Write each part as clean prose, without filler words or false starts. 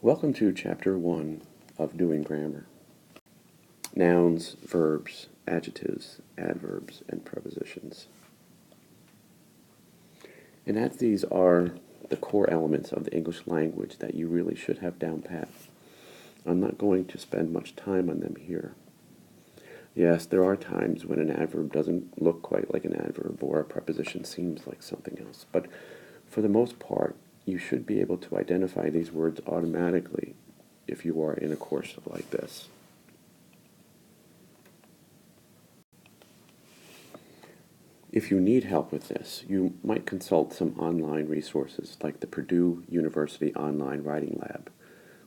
Welcome to Chapter 1 of Doing Grammar. Nouns, verbs, adjectives, adverbs, and prepositions. And as these are the core elements of the English language that you really should have down pat, I'm not going to spend much time on them here. Yes, there are times when an adverb doesn't look quite like an adverb or a preposition seems like something else, but for the most part, you should be able to identify these words automatically if you are in a course like this. If you need help with this, you might consult some online resources like the Purdue University Online Writing Lab,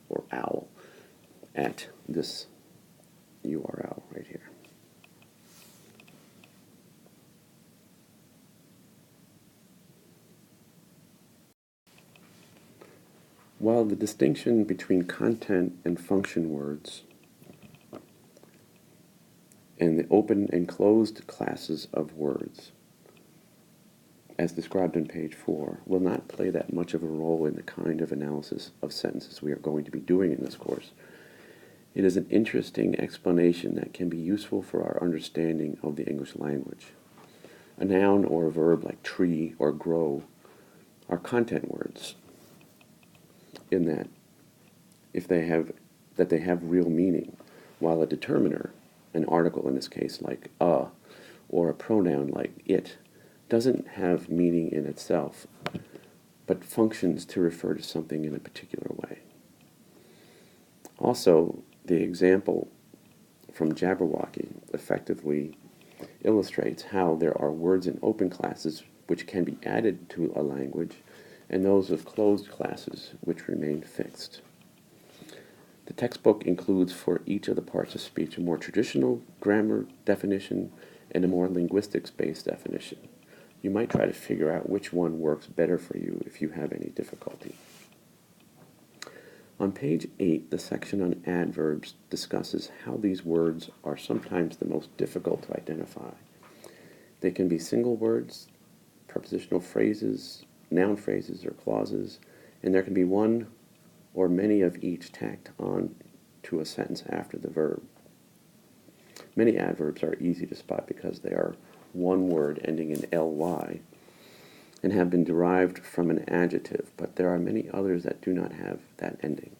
or OWL, at this URL right here. While the distinction between content and function words and the open and closed classes of words, as described on page 4, will not play that much of a role in the kind of analysis of sentences we are going to be doing in this course, it is an interesting explanation that can be useful for our understanding of the English language. A noun or a verb like tree or grow are content words, in that they have real meaning, while a determiner, an article in this case like a, or a pronoun like it, doesn't have meaning in itself, but functions to refer to something in a particular way. Also, the example from Jabberwocky effectively illustrates how there are words in open classes which can be added to a language, and those of closed classes which remain fixed. The textbook includes for each of the parts of speech a more traditional grammar definition and a more linguistics-based definition. You might try to figure out which one works better for you if you have any difficulty. On page 8, the section on adverbs discusses how these words are sometimes the most difficult to identify. They can be single words, prepositional phrases, noun phrases or clauses, and there can be one or many of each tacked on to a sentence after the verb. Many adverbs are easy to spot because they are one word ending in ly and have been derived from an adjective, but there are many others that do not have that ending.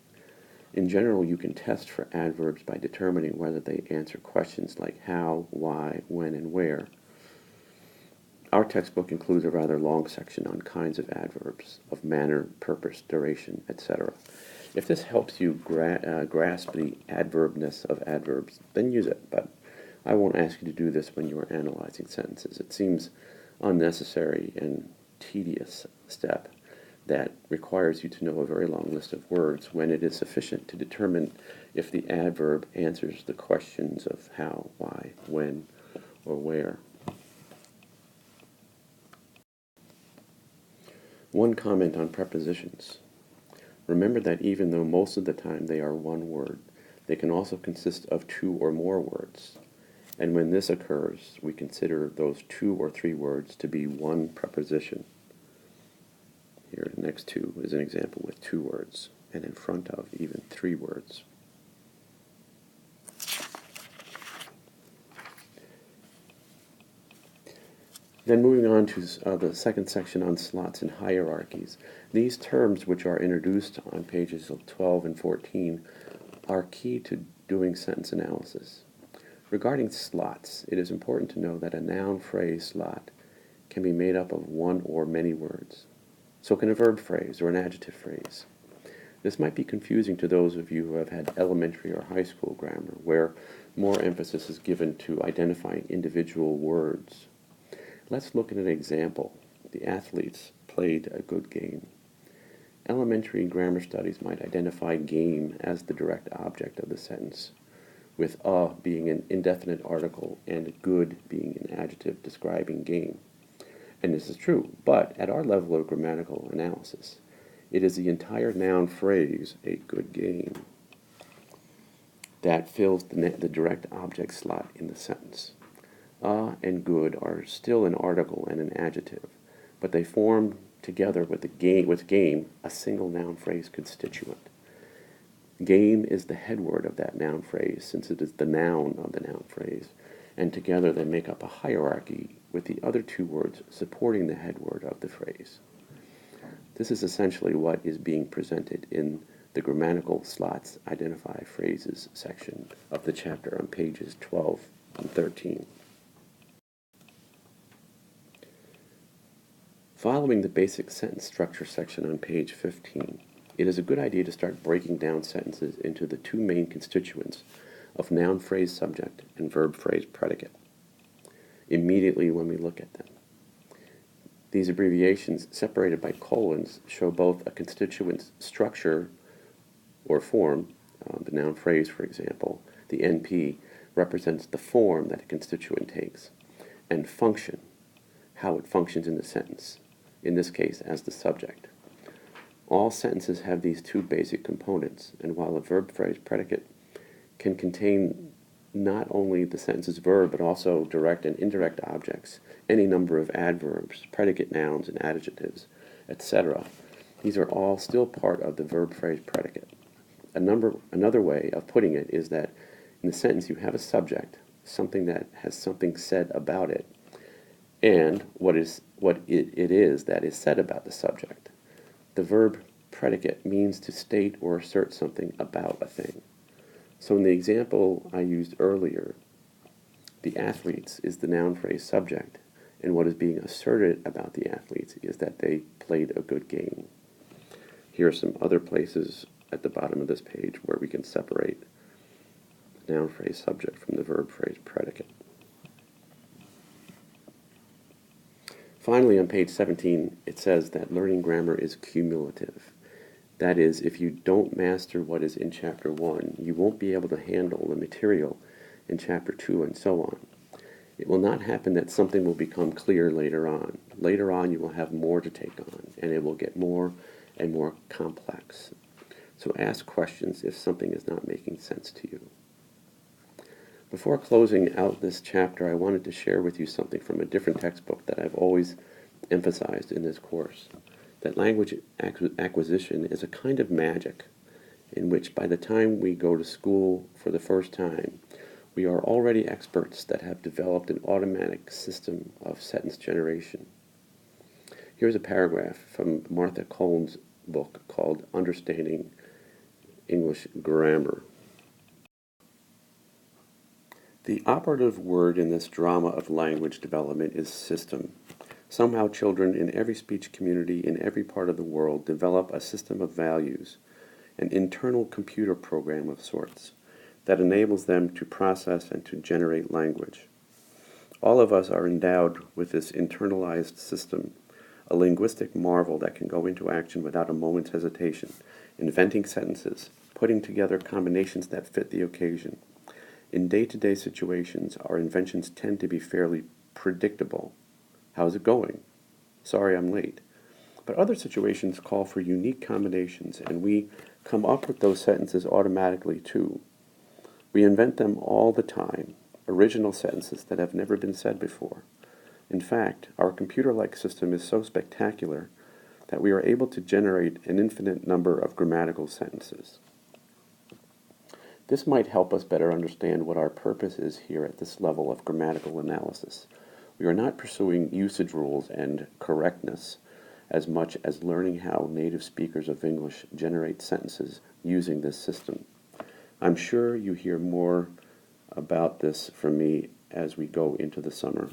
In general, you can test for adverbs by determining whether they answer questions like how, why, when, and where. Our textbook includes a rather long section on kinds of adverbs, of manner, purpose, duration, etc. If this helps you grasp the adverbness of adverbs, then use it, but I won't ask you to do this when you are analyzing sentences. It seems unnecessary and tedious step that requires you to know a very long list of words when it is sufficient to determine if the adverb answers the questions of how, why, when, or where. One comment on prepositions. Remember that even though most of the time they are one word, they can also consist of two or more words. And when this occurs, we consider those two or three words to be one preposition. Here, next to is an example with two words, and in front of even three words. Then moving on to the second section on slots and hierarchies. These terms, which are introduced on pages 12 and 14, are key to doing sentence analysis. Regarding slots, it is important to know that a noun phrase slot can be made up of one or many words. So can a verb phrase or an adjective phrase. This might be confusing to those of you who have had elementary or high school grammar, where more emphasis is given to identifying individual words. Let's look at an example. The athletes played a good game. Elementary grammar studies might identify game as the direct object of the sentence, with a being an indefinite article and good being an adjective describing game. And this is true, but at our level of grammatical analysis, it is the entire noun phrase, a good game, that fills the direct object slot in the sentence. And good are still an article and an adjective, but they form together with game a single noun phrase constituent. Game is the head word of that noun phrase, since it is the noun of the noun phrase, and together they make up a hierarchy with the other two words supporting the head word of the phrase. This is essentially what is being presented in the grammatical slots identify phrases section of the chapter on pages 12 and 13. Following the basic sentence structure section on page 15, it is a good idea to start breaking down sentences into the two main constituents of noun phrase subject and verb phrase predicate immediately when we look at them. These abbreviations, separated by colons, show both a constituent structure or form, the noun phrase, for example, the NP, represents the form that a constituent takes, and function, how it functions in the sentence, in this case as the subject. All sentences have these two basic components, and while a verb phrase predicate can contain not only the sentence's verb but also direct and indirect objects, any number of adverbs, predicate nouns and adjectives, etc., these are all still part of the verb phrase predicate. Another way of putting it is that in the sentence you have a subject, something that has something said about it, and what it is that is said about the subject. The verb predicate means to state or assert something about a thing. So in the example I used earlier, the athletes is the noun phrase subject, and what is being asserted about the athletes is that they played a good game. Here are some other places at the bottom of this page where we can separate the noun phrase subject from the verb phrase predicate. Finally, on page 17, it says that learning grammar is cumulative. That is, if you don't master what is in Chapter 1, you won't be able to handle the material in Chapter 2 and so on. It will not happen that something will become clear later on. Later on, you will have more to take on, and it will get more and more complex. So ask questions if something is not making sense to you. Before closing out this chapter, I wanted to share with you something from a different textbook that I've always emphasized in this course, that language acquisition is a kind of magic in which by the time we go to school for the first time, we are already experts that have developed an automatic system of sentence generation. Here's a paragraph from Martha Cohn's book called Understanding English Grammar. The operative word in this drama of language development is system. Somehow children in every speech community in every part of the world develop a system of values, an internal computer program of sorts, that enables them to process and to generate language. All of us are endowed with this internalized system, a linguistic marvel that can go into action without a moment's hesitation, inventing sentences, putting together combinations that fit the occasion. In day-to-day situations, our inventions tend to be fairly predictable. How's it going? Sorry I'm late. But other situations call for unique combinations, and we come up with those sentences automatically too. We invent them all the time, original sentences that have never been said before. In fact, our computer-like system is so spectacular that we are able to generate an infinite number of grammatical sentences. This might help us better understand what our purpose is here at this level of grammatical analysis. We are not pursuing usage rules and correctness as much as learning how native speakers of English generate sentences using this system. I'm sure you hear more about this from me as we go into the summer.